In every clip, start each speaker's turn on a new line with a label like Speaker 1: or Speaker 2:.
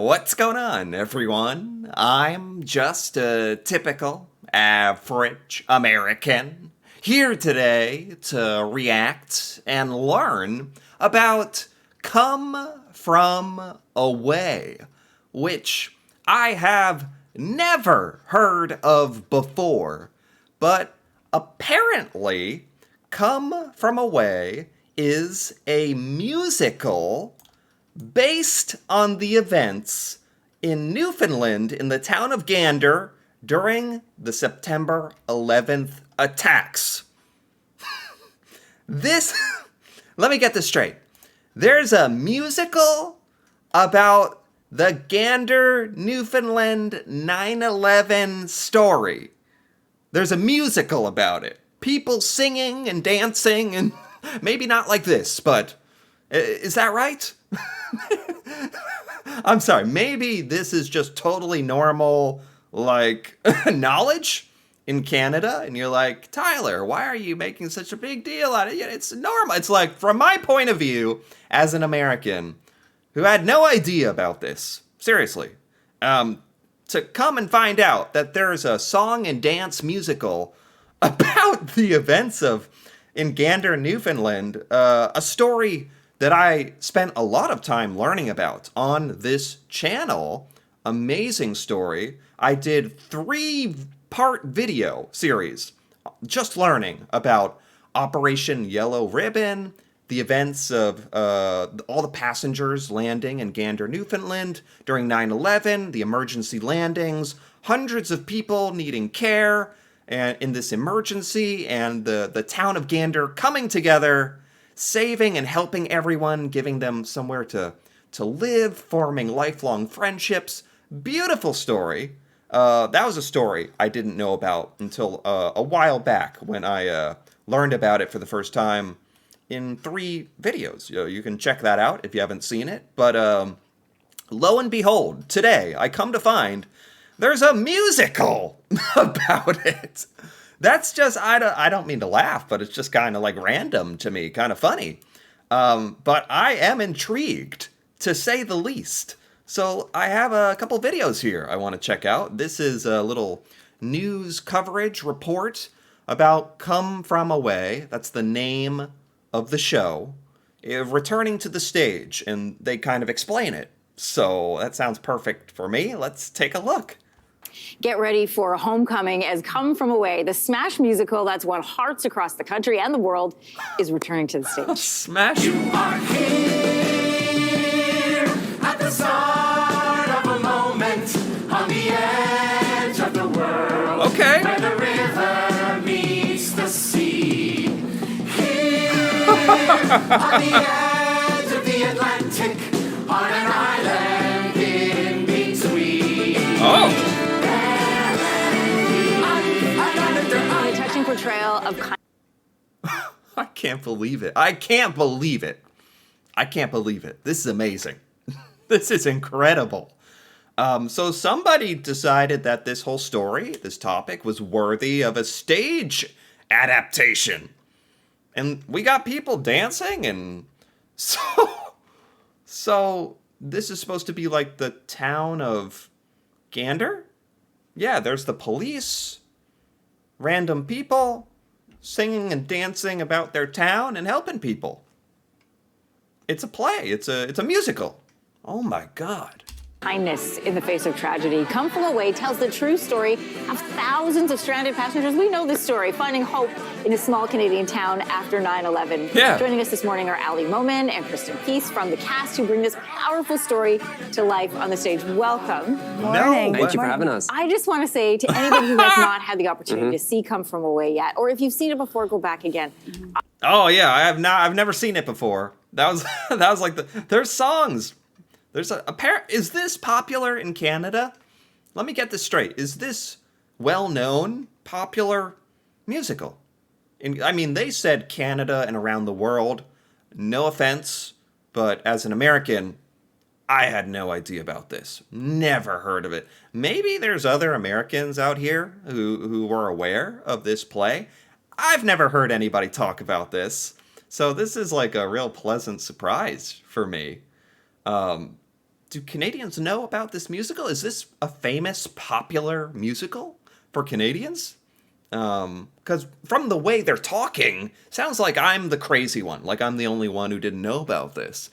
Speaker 1: What's going on, everyone? I'm just a typical, average American here today to react and learn about Come From Away, which I have never heard of before, but apparently, Come From Away is a musical based on the events in Newfoundland in the town of Gander during the September 11th attacks. This, let me get this straight. There's a musical about the Gander, Newfoundland 9/11 story. There's a musical about it. People singing and dancing, and maybe not like this, but is that right? I'm sorry, maybe this is just totally normal, like, knowledge in Canada, and you're like, Tyler, why are you making such a big deal out of it? It's normal. It's like, from my point of view, as an American who had no idea about this, seriously, to come and find out that there's a song and dance musical about the events of in Gander, Newfoundland, a story that I spent a lot of time learning about on this channel. Amazing story. I did 3-part video series just learning about Operation Yellow Ribbon, the events of all the passengers landing in Gander, Newfoundland during 9/11, the emergency landings, hundreds of people needing care and in this emergency, and the town of Gander coming together, saving and helping everyone, giving them somewhere to live, forming lifelong friendships. Beautiful story. That was a story I didn't know about until a while back when I learned about it for the first time in 3 videos. You can check that out if you haven't seen it. But lo and behold, today I come to find there's a musical about it. That's just, I don't mean to laugh, but it's just kind of like random to me, kind of funny. But I am intrigued, to say the least. So I have a couple videos here I want to check out. This is a little news coverage report about Come From Away. That's the name of the show. Returning to the stage, and they kind of explain it. So that sounds perfect for me. Let's take a look.
Speaker 2: Get ready for Homecoming as Come From Away, the Smash musical that's won hearts across the country and the world, is returning to the stage.
Speaker 1: Smash.
Speaker 3: You are here at the start of a moment on the edge of the world.
Speaker 1: Okay.
Speaker 3: Where the river meets the sea. Here on the edge of the Atlantic, on an island in between.
Speaker 1: Oh.
Speaker 2: A touching portrayal of
Speaker 1: I can't believe it. I can't believe it. I can't believe it. This is amazing. This is incredible. So somebody decided that this whole story, this topic, was worthy of a stage adaptation. And we got people dancing, and so this is supposed to be like the town of Gander? Yeah, there's the police, random people singing and dancing about their town and helping people. It's a play. It's a musical. Oh my God.
Speaker 2: kindness in the face of tragedy. Come From Away tells the true story of thousands of stranded passengers. We know this story, finding hope in a small Canadian town after 9/11.
Speaker 1: Yeah.
Speaker 2: Joining us this morning are Ali Momin and Kristen Peace from the cast who bring this powerful story to life on the stage. Welcome.
Speaker 1: Morning.
Speaker 4: Thank you for having us.
Speaker 2: I just want to say to anybody who has not had the opportunity to see Come From Away yet, or if you've seen it before, go back again.
Speaker 1: Oh yeah, I have not. I've never seen it before. That was that was like there's songs. There's a is this popular in Canada? Let me get this straight. Is this well-known, popular musical? I mean, they said Canada and around the world. No offense, but as an American, I had no idea about this. Never heard of it. Maybe there's other Americans out here who were aware of this play. I've never heard anybody talk about this. So this is like a real pleasant surprise for me. do Canadians know about this musical? Is this a famous, popular musical for Canadians? Because from the way they're talking, sounds like I'm the crazy one. Like I'm the only one who didn't know about this.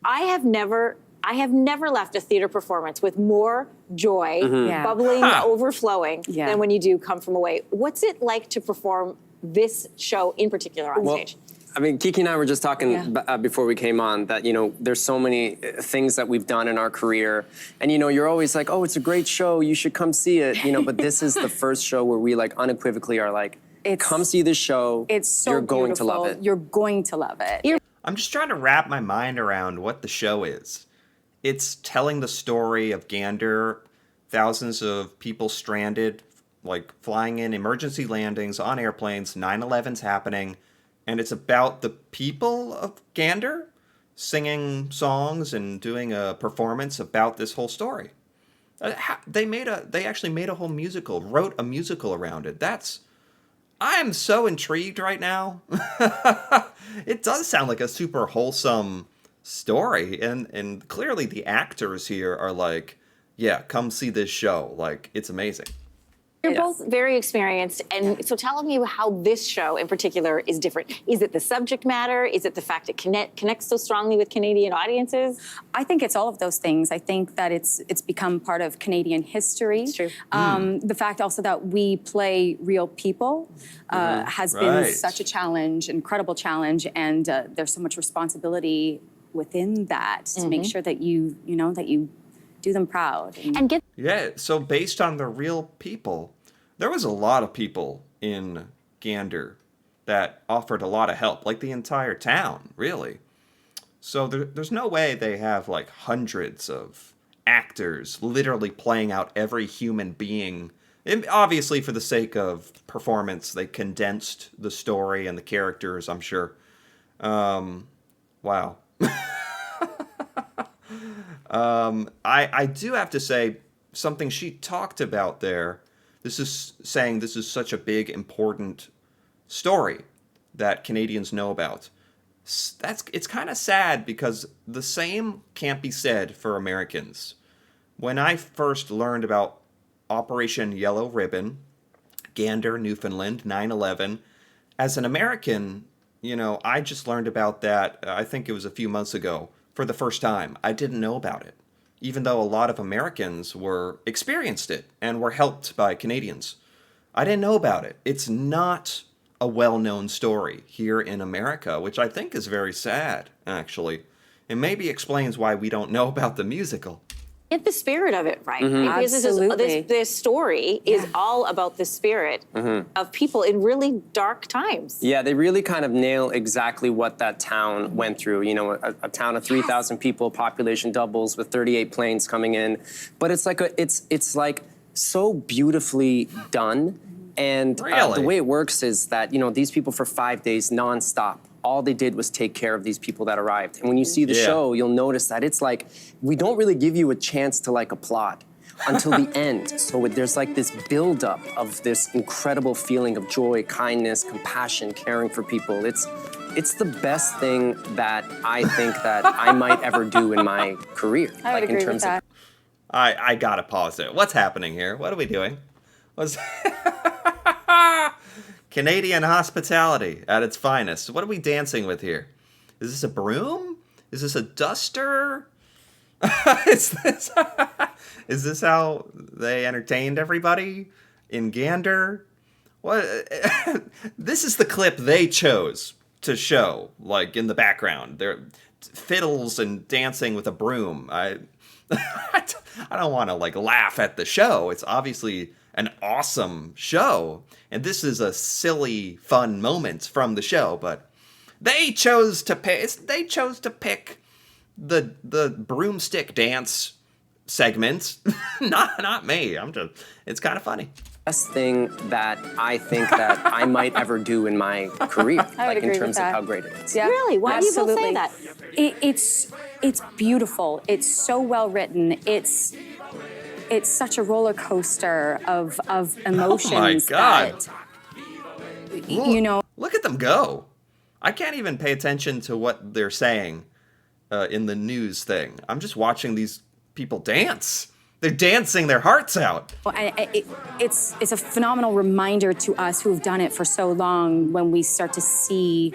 Speaker 2: I have never left a theater performance with more joy,
Speaker 4: Yeah.
Speaker 2: bubbling, overflowing
Speaker 4: Yeah.
Speaker 2: than when you do Come From Away. What's it like to perform this show in particular on stage?
Speaker 5: I mean, Kiki and I were just talking
Speaker 4: Yeah.
Speaker 5: before we came on that, there's so many things that we've done in our career. And, you're always like, oh, it's a great show. You should come see it. But this is the first show where we like unequivocally are like, come see this show.
Speaker 4: It's so
Speaker 5: You're going
Speaker 4: beautiful.
Speaker 5: to love it.
Speaker 4: You're going to love it.
Speaker 1: I'm just trying to wrap my mind around what the show is. It's telling the story of Gander, thousands of people stranded, like flying in emergency landings on airplanes, 9/11's happening, and it's about the people of Gander singing songs and doing a performance about this whole story. They actually made a whole musical, wrote a musical around it. I am so intrigued right now. It does sound like a super wholesome story, and clearly the actors here are like, yeah, come see this show. Like, it's amazing.
Speaker 2: You're both very experienced, and so tell me how this show in particular is different. Is it the subject matter? Is it the fact it connects so strongly with Canadian audiences?
Speaker 4: I think it's all of those things. I think that it's become part of Canadian history.
Speaker 2: It's true.
Speaker 4: The fact also that we play real people has been
Speaker 1: Right.
Speaker 4: such a challenge, incredible challenge, and there's so much responsibility within that to make sure that you do them proud.
Speaker 2: And get
Speaker 1: Yeah, so based on the real people, there was a lot of people in Gander that offered a lot of help, like the entire town, really. So there's no way they have like hundreds of actors literally playing out every human being. And obviously, for the sake of performance, they condensed the story and the characters, I'm sure. Wow. I do have to say something she talked about there. This is saying this is such a big, important story that Canadians know about. It's kind of sad because the same can't be said for Americans. When I first learned about Operation Yellow Ribbon, Gander, Newfoundland, 9/11, as an American, I just learned about that, I think it was a few months ago, for the first time. I didn't know about it, even though a lot of Americans experienced it and were helped by Canadians. I didn't know about it. It's not a well-known story here in America, which I think is very sad, actually. It maybe explains why we don't know about the musical.
Speaker 2: Get the spirit of it right. Because
Speaker 4: Absolutely.
Speaker 2: this story is all about the spirit of people in really dark times.
Speaker 5: Yeah, they really kind of nail exactly what that town went through. A town of 3,000 people, population doubles with 38 planes coming in. But it's like so beautifully done. And
Speaker 1: Really?
Speaker 5: the way it works is that, these people for 5 days nonstop, all they did was take care of these people that arrived. And when you see the
Speaker 1: Yeah.
Speaker 5: show, you'll notice that it's like, we don't really give you a chance to like applaud until the end. So there's like this buildup of this incredible feeling of joy, kindness, compassion, caring for people. It's the best thing that I think that I might ever do in my career.
Speaker 4: I would agree with that.
Speaker 1: I gotta pause it. What's happening here? What are we doing? What's Canadian hospitality at its finest. What are we dancing with here? Is this a broom? Is this a duster? is this how they entertained everybody in Gander? What? This is the clip they chose to show, like in the background. They're fiddles and dancing with a broom. I don't want to like laugh at the show. It's obviously an awesome show, and this is a silly, fun moment from the show. But they chose to pick the broomstick dance segment. not me. It's kind of funny.
Speaker 5: Best thing that I think that I might ever do in my career,
Speaker 4: I would
Speaker 5: like in
Speaker 4: agree with
Speaker 5: terms of
Speaker 4: that.
Speaker 5: how great it is.
Speaker 4: Yeah.
Speaker 2: Really? Why do you both say
Speaker 4: Absolutely.
Speaker 2: that?
Speaker 4: It's beautiful. It's so well written. It's such a roller coaster of emotions.
Speaker 1: God.
Speaker 4: That,
Speaker 1: Look at them go. I can't even pay attention to what they're saying in the news thing. I'm just watching these people dance. They're dancing their hearts out.
Speaker 4: Well, it's a phenomenal reminder to us who have done it for so long when we start to see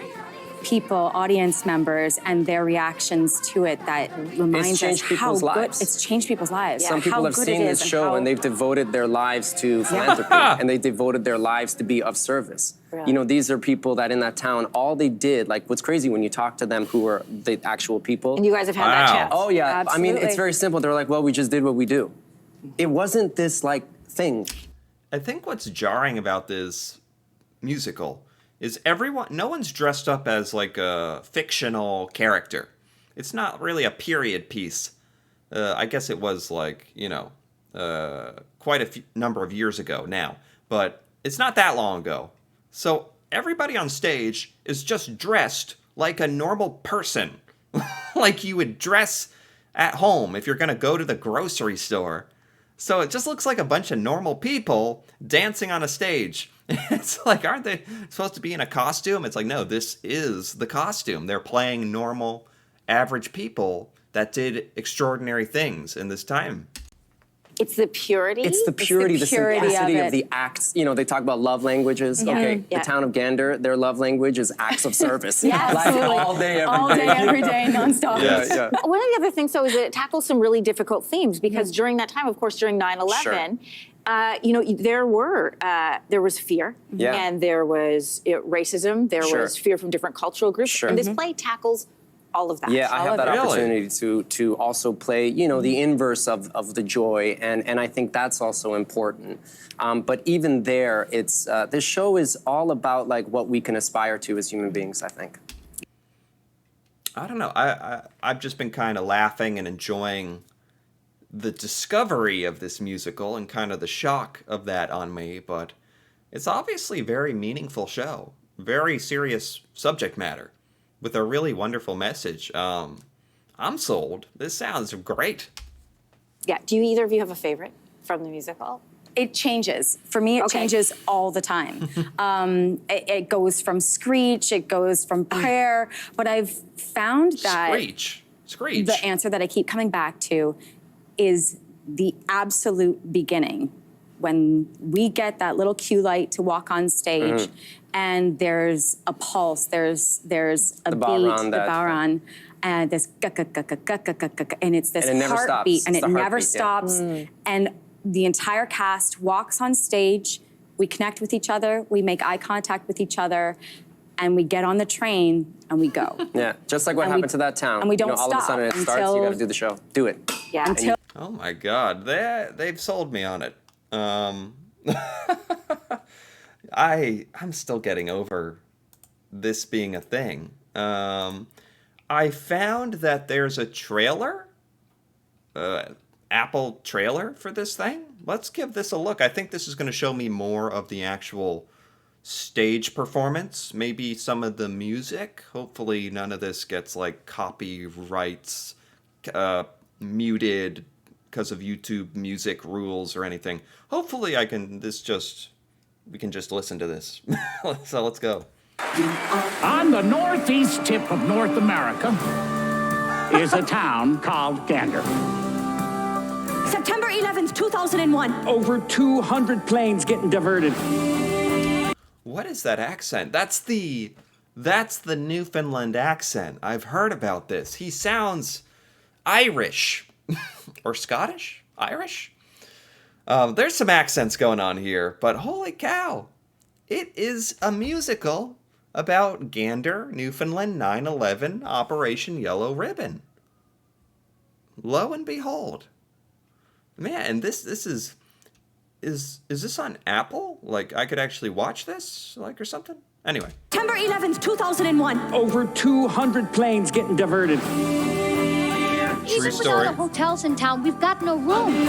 Speaker 4: people, audience members, and their reactions to it that reminds
Speaker 5: changed
Speaker 4: us how
Speaker 5: people's
Speaker 4: good
Speaker 5: lives.
Speaker 4: it's changed people's lives.
Speaker 5: Some
Speaker 4: how
Speaker 5: people have
Speaker 4: good
Speaker 5: seen
Speaker 4: it
Speaker 5: this
Speaker 4: is
Speaker 5: show
Speaker 4: how-
Speaker 5: and they've devoted their lives to philanthropy and they devoted their lives to be of service. You know, these are people that in that town, all they did, like what's crazy when you talk to them who are the actual people.
Speaker 2: And you guys have had that
Speaker 1: Wow.
Speaker 2: chance.
Speaker 5: Oh yeah, I mean,
Speaker 4: Absolutely.
Speaker 5: it's very simple. They're like, well, we just did what we do. It wasn't this like thing.
Speaker 1: I think what's jarring about this musical is no one's dressed up as like a fictional character. It's not really a period piece. I guess it was like, quite a number of years ago now, but it's not that long ago. So everybody on stage is just dressed like a normal person, like you would dress at home if you're going to go to the grocery store. So it just looks like a bunch of normal people dancing on a stage. It's like, aren't they supposed to be in a costume? It's like, no, this is the costume. They're playing normal, average people that did extraordinary things in this time.
Speaker 2: It's the purity.
Speaker 5: It's the purity, the
Speaker 4: purity of
Speaker 5: simplicity of,
Speaker 4: it.
Speaker 5: the acts. You know, they talk about love languages. Okay,
Speaker 2: Yeah.
Speaker 5: the town of Gander, their love language is acts of service.
Speaker 4: Yeah,
Speaker 5: Like
Speaker 4: absolutely.
Speaker 5: all day, every
Speaker 4: All day, every day, nonstop.
Speaker 1: Yes.
Speaker 5: Yeah.
Speaker 2: One of the other things, though, is that it tackles some really difficult themes because during that time, of course, during 9/11, there was fear,
Speaker 5: Yeah.
Speaker 2: and there was racism, there
Speaker 5: Sure.
Speaker 2: was fear from different cultural groups,
Speaker 5: Sure.
Speaker 2: and this play tackles all of that.
Speaker 5: Yeah, I have that
Speaker 1: Really?
Speaker 5: opportunity to also play, the inverse of the joy, and I think that's also important. But even there, it's this show is all about like what we can aspire to as human beings, I think.
Speaker 1: I don't know. I've just been kind of laughing and enjoying the discovery of this musical and kind of the shock of that on me, but it's obviously a very meaningful show. Very serious subject matter with a really wonderful message. I'm sold. This sounds great.
Speaker 2: Yeah. Do either of you have a favorite from the musical?
Speaker 4: It changes. For me, it
Speaker 2: Okay.
Speaker 4: changes all the time. It goes from screech, it goes from prayer, but I've found that
Speaker 1: Screech.
Speaker 4: the answer that I keep coming back to is the absolute beginning. When we get that little cue light to walk on stage, and there's a pulse, there's a beat,
Speaker 5: Bowron,
Speaker 4: the
Speaker 5: that-
Speaker 4: Bowron, and this and it's this
Speaker 5: And it never
Speaker 4: heartbeat,
Speaker 5: stops.
Speaker 4: and
Speaker 5: It's
Speaker 4: it
Speaker 5: the
Speaker 4: never
Speaker 5: heartbeat, yeah.
Speaker 4: stops. And the entire cast walks on stage. We connect with each other. We make eye contact with each other, and we get on the train and we go.
Speaker 5: Yeah, just like what
Speaker 4: And we-
Speaker 5: happened to that town.
Speaker 4: and we don't
Speaker 5: all of a
Speaker 4: stop
Speaker 5: sudden it starts, you
Speaker 4: until-
Speaker 5: got to do the show. Do it.
Speaker 2: Yeah.
Speaker 4: Until
Speaker 1: Oh my God, they've sold me on it. I'm still getting over this being a thing. I found that there's a trailer, Apple trailer for this thing. Let's give this a look. I think this is going to show me more of the actual stage performance, maybe some of the music. Hopefully none of this gets like copyrights muted because of YouTube music rules or anything. Hopefully we can just listen to this. So let's go.
Speaker 6: On the northeast tip of North America is a town called Gander.
Speaker 7: September 11th, 2001.
Speaker 6: Over 200 planes getting diverted.
Speaker 1: What is that accent? That's the Newfoundland accent. I've heard about this. He sounds Irish or Scottish? Irish? There's some accents going on here, but holy cow. It is a musical about Gander, Newfoundland, 9/11, Operation Yellow Ribbon. Lo and behold. Man, and this is this on Apple? Like I could actually watch this or something? Anyway.
Speaker 7: September 11th, 2001.
Speaker 6: Over 200 planes getting diverted.
Speaker 1: True
Speaker 8: Even with all
Speaker 1: story.
Speaker 8: the hotels in town, we've got no room.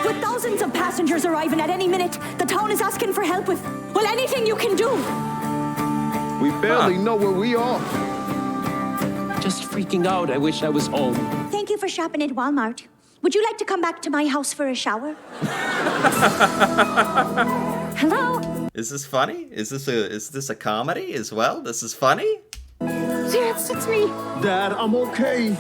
Speaker 7: With thousands of passengers arriving at any minute, the town is asking for help with, well, anything you can do.
Speaker 9: We barely know where we are.
Speaker 10: Just freaking out. I wish I was home.
Speaker 7: Thank you for shopping at Walmart. Would you like to come back to my house for a shower? Hello?
Speaker 1: Is this funny? Is this a comedy as well? This is funny?
Speaker 7: Seriously?
Speaker 2: it's me.
Speaker 9: Dad, I'm okay.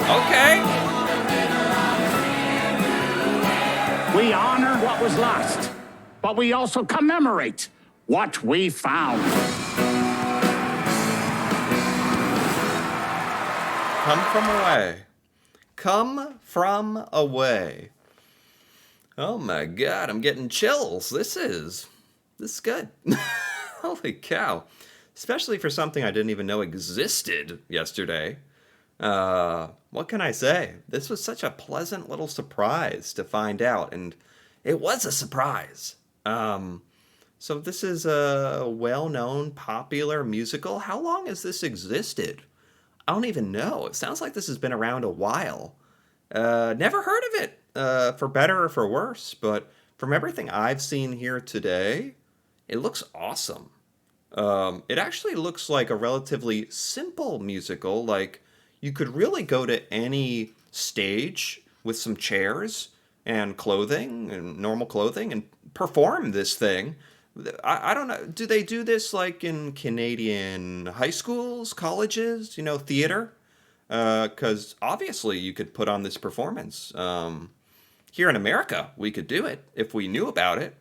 Speaker 1: Okay.
Speaker 6: We honor what was lost, but we also commemorate what we found.
Speaker 1: Come from away. Come from away. Oh my god, I'm getting chills. This is good. Holy cow. Especially for something I didn't even know existed yesterday. What can I say? This was such a pleasant little surprise to find out, and it was a surprise. So this is a well-known, popular musical. How long has this existed? I don't even know. It sounds like this has been around a while. Never heard of it, for better or for worse, but from everything I've seen here today, it looks awesome. It actually looks like a relatively simple musical. Like, you could really go to any stage with some chairs and clothing and normal clothing and perform this thing. I don't know. Do they do this like in Canadian high schools, colleges, theater? Because obviously you could put on this performance. Here in America, we could do it if we knew about it.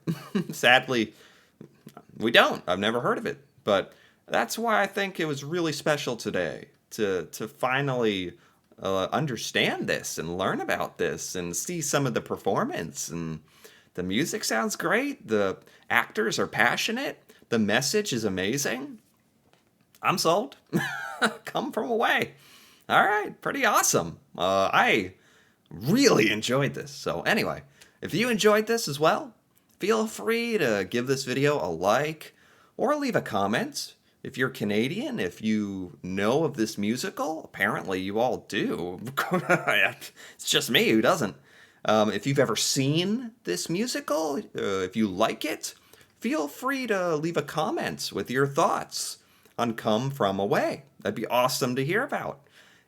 Speaker 1: Sadly, we don't. I've never heard of it. But that's why I think it was really special today to finally understand this and learn about this and see some of the performance. And the music sounds great. The actors are passionate. The message is amazing. I'm sold. Come from away. All right, pretty awesome. I really enjoyed this. So anyway, if you enjoyed this as well, feel free to give this video a like or leave a comment. If you're Canadian, if you know of this musical, apparently you all do. It's just me who doesn't. If you've ever seen this musical, if you like it, feel free to leave a comment with your thoughts on Come From Away. That'd be awesome to hear about.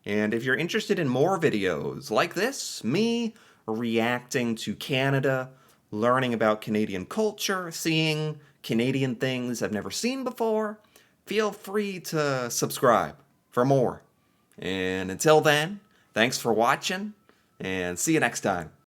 Speaker 1: And if you're interested in more videos like this, me reacting to Canada, learning about Canadian culture, seeing Canadian things I've never seen before, feel free to subscribe for more. And until then, thanks for watching, and see you next time.